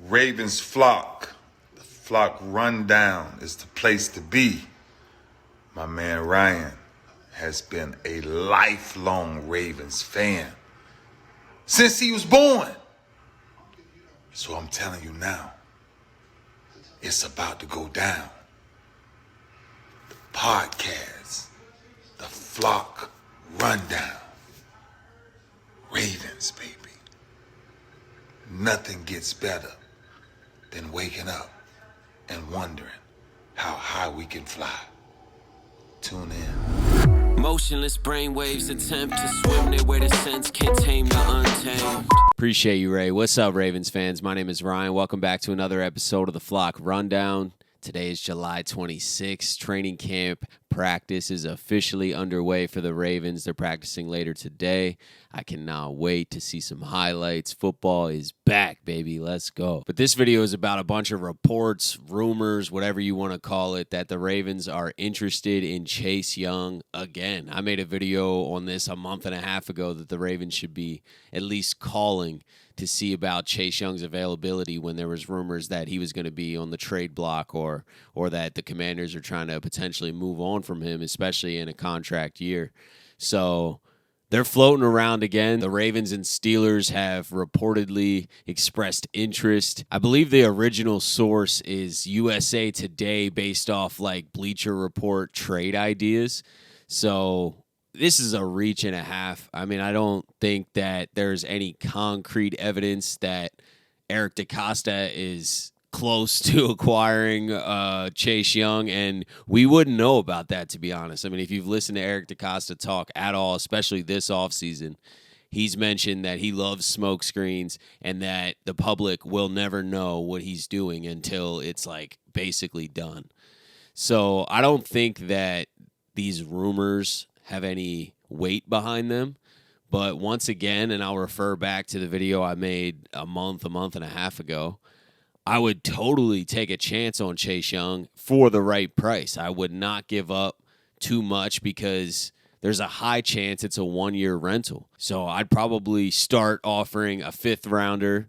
Ravens flock. The flock rundown is the place to be. My man Ryan has been a lifelong Ravens fan since he was born. So I'm telling you now, it's about to go down. The podcast, the flock rundown. Ravens, baby. Nothing gets better than waking up and wondering how high we can fly. Tune in. Motionless brainwaves attempt to swim their way to sense, can't tame the untamed. Appreciate you, Ray. What's up, Ravens fans? My name is Ryan. Welcome back to another episode of the Flock Rundown. Today is July 26th. Training camp practice is officially underway for the Ravens. They're practicing later today. I cannot wait to see some highlights. Football is back, baby. Let's go. But this video is about a bunch of reports, rumors, whatever you want to call it, that the Ravens are interested in Chase Young again. I made a video on this a month and a half ago that the Ravens should be at least calling to see about Chase Young's availability when there was rumors that he was going to be on the trade block or that the Commanders are trying to potentially move on from him, especially in a contract year. So they're floating around again. The Ravens and Steelers have reportedly expressed interest. I believe the original source is USA Today based off like Bleacher Report trade ideas. So this is a reach and a half. I mean, I don't think that there's any concrete evidence that Eric DeCosta is close to acquiring Chase Young, and we wouldn't know about that, to be honest. I mean, if you've listened to Eric DeCosta talk at all, especially this offseason, he's mentioned that he loves smoke screens and that the public will never know what he's doing until it's like basically done. So I don't think that these rumors have any weight behind them. But once again, and I'll refer back to the video I made a month and a half ago, I would totally take a chance on Chase Young for the right price. I would not give up too much because there's a high chance it's a one-year rental. So I'd probably start offering a fifth rounder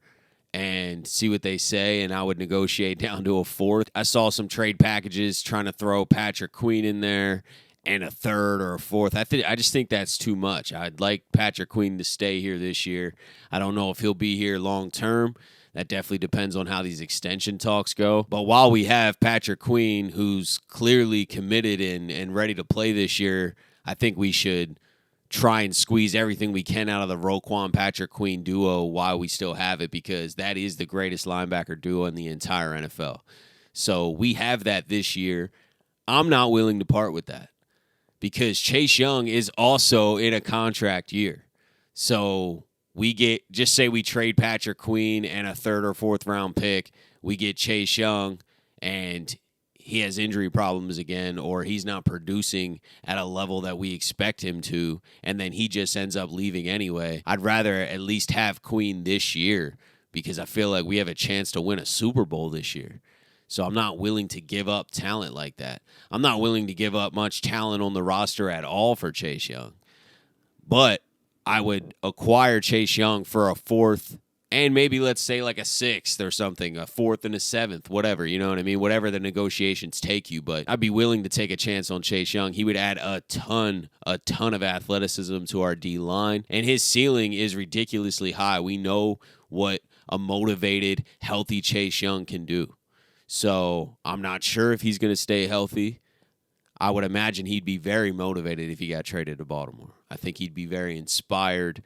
and see what they say, and I would negotiate down to a fourth. I saw some trade packages trying to throw Patrick Queen in there and a third or a fourth. I just think that's too much. I'd like Patrick Queen to stay here this year. I don't know if he'll be here long term. That definitely depends on how these extension talks go. But while we have Patrick Queen, who's clearly committed and ready to play this year, I think we should try and squeeze everything we can out of the Roquan-Patrick Queen duo while we still have it, because that is the greatest linebacker duo in the entire NFL. So we have that this year. I'm not willing to part with that, because Chase Young is also in a contract year. So just say we trade Patrick Queen and a third or fourth round pick, we get Chase Young and he has injury problems again, or he's not producing at a level that we expect him to, and then he just ends up leaving anyway. I'd rather at least have Queen this year, because I feel like we have a chance to win a Super Bowl this year. So I'm not willing to give up talent like that. I'm not willing to give up much talent on the roster at all for Chase Young. But I would acquire Chase Young for a fourth and maybe let's say like a sixth or something, a fourth and a seventh, whatever, you know what I mean? Whatever the negotiations take you. But I'd be willing to take a chance on Chase Young. He would add a ton of athleticism to our D-line. And his ceiling is ridiculously high. We know what a motivated, healthy Chase Young can do. So I'm not sure if he's going to stay healthy. I would imagine he'd be very motivated if he got traded to Baltimore. I think he'd be very inspired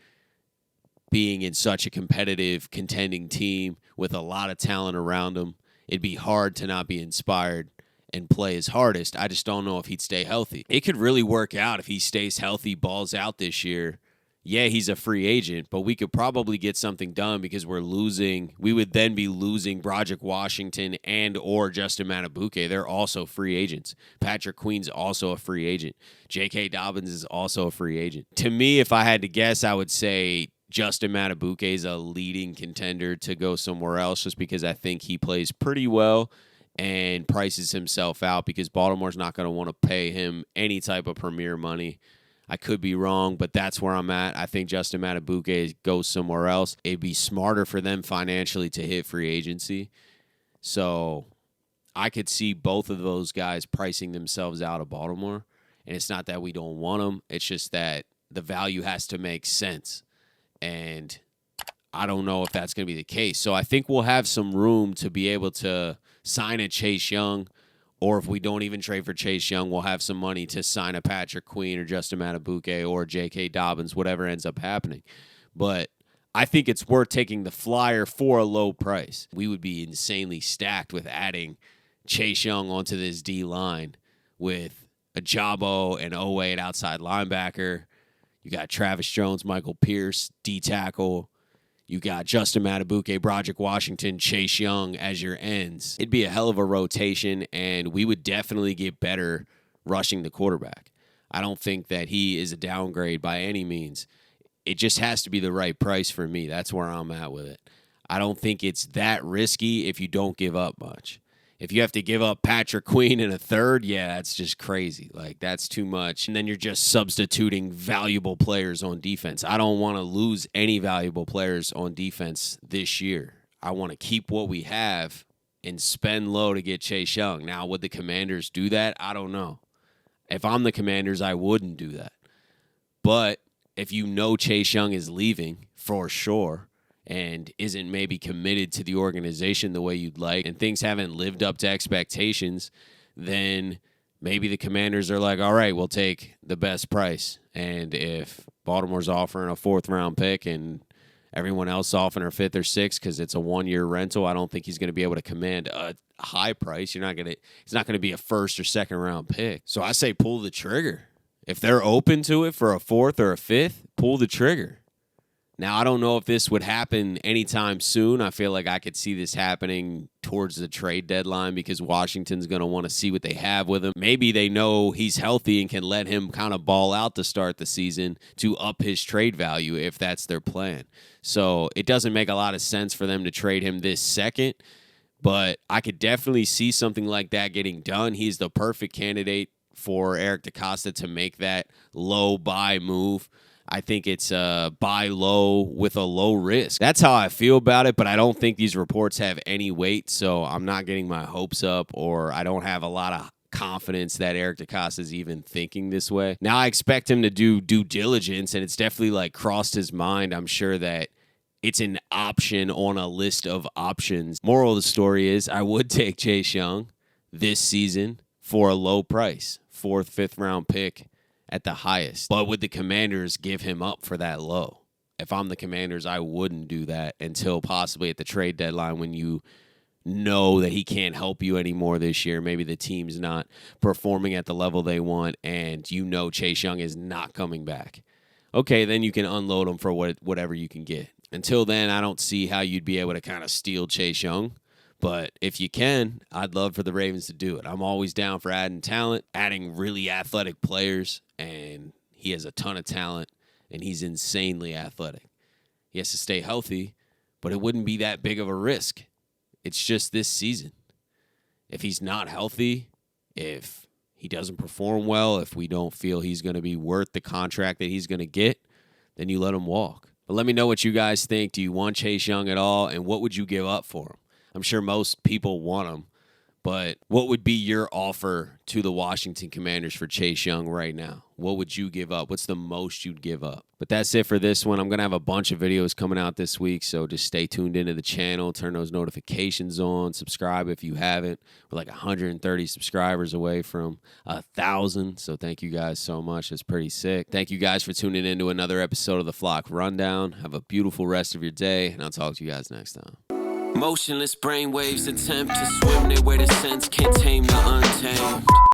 being in such a competitive, contending team with a lot of talent around him. It'd be hard to not be inspired and play his hardest. I just don't know if he'd stay healthy. It could really work out if he stays healthy, balls out this year. Yeah, he's a free agent, but we could probably get something done because we would then be losing Broderick Washington and or Justin Matabuke. They're also free agents. Patrick Queen's also a free agent. J.K. Dobbins is also a free agent. To me, if I had to guess, I would say Justin Matabuke is a leading contender to go somewhere else, just because I think he plays pretty well and prices himself out, because Baltimore's not going to want to pay him any type of premier money. I could be wrong, but that's where I'm at. I think Justin Matabuke goes somewhere else. It'd be smarter for them financially to hit free agency. So I could see both of those guys pricing themselves out of Baltimore. And it's not that we don't want them. It's just that the value has to make sense. And I don't know if that's going to be the case. So I think we'll have some room to be able to sign a Chase Young. Or if we don't even trade for Chase Young, we'll have some money to sign a Patrick Queen or Justin Matabuke or J.K. Dobbins, whatever ends up happening. But I think it's worth taking the flyer for a low price. We would be insanely stacked with adding Chase Young onto this D-line with a Jabo and Owe at outside linebacker. You got Travis Jones, Michael Pierce, D-tackle. You got Justin Matabuke, Broderick Washington, Chase Young as your ends. It'd be a hell of a rotation, and we would definitely get better rushing the quarterback. I don't think that he is a downgrade by any means. It just has to be the right price for me. That's where I'm at with it. I don't think it's that risky if you don't give up much. If you have to give up Patrick Queen in a third, yeah, that's just crazy. Like, that's too much. And then you're just substituting valuable players on defense. I don't want to lose any valuable players on defense this year. I want to keep what we have and spend low to get Chase Young. Now, would the Commanders do that? I don't know. If I'm the Commanders, I wouldn't do that. But if you know Chase Young is leaving for sure, and isn't maybe committed to the organization the way you'd like, and things haven't lived up to expectations, then maybe the Commanders are like, all right, we'll take the best price. And if Baltimore's offering a 4th-round pick and everyone else offering a 5th or 6th because it's a 1-year rental, I don't think he's going to be able to command a high price. It's not going to be a 1st or 2nd-round pick. So I say pull the trigger. If they're open to it for a 4th or a 5th, pull the trigger. Now, I don't know if this would happen anytime soon. I feel like I could see this happening towards the trade deadline because Washington's going to want to see what they have with him. Maybe they know he's healthy and can let him kind of ball out to start the season to up his trade value if that's their plan. So it doesn't make a lot of sense for them to trade him this second, but I could definitely see something like that getting done. He's the perfect candidate for Eric DeCosta to make that low buy move. I think it's buy low with a low risk. That's how I feel about it, but I don't think these reports have any weight, so I'm not getting my hopes up, or I don't have a lot of confidence that Eric DeCosta is even thinking this way. Now, I expect him to do due diligence, and it's definitely like crossed his mind. I'm sure that it's an option on a list of options. Moral of the story is I would take Chase Young this season for a low price, 4th, 5th-round pick at the highest. But would the Commanders give him up for that low? If I'm the Commanders, I wouldn't do that until possibly at the trade deadline when you know that he can't help you anymore this year. Maybe the team's not performing at the level they want, and you know Chase Young is not coming back. Okay, then you can unload him for whatever you can get. Until then, I don't see how you'd be able to kind of steal Chase Young. But if you can, I'd love for the Ravens to do it. I'm always down for adding talent, adding really athletic players, and he has a ton of talent, and he's insanely athletic. He has to stay healthy, but it wouldn't be that big of a risk. It's just this season. If he's not healthy, if he doesn't perform well, if we don't feel he's going to be worth the contract that he's going to get, then you let him walk. But let me know what you guys think. Do you want Chase Young at all, and what would you give up for him? I'm sure most people want him, but what would be your offer to the Washington Commanders for Chase Young right now? What would you give up? What's the most you'd give up? But that's it for this one. I'm going to have a bunch of videos coming out this week, so just stay tuned into the channel. Turn those notifications on. Subscribe if you haven't. We're like 130 subscribers away from 1,000, so thank you guys so much. It's pretty sick. Thank you guys for tuning in to another episode of the Flock Rundown. Have a beautiful rest of your day, and I'll talk to you guys next time. Motionless brainwaves attempt to swim their way to sense, can't tame the untamed.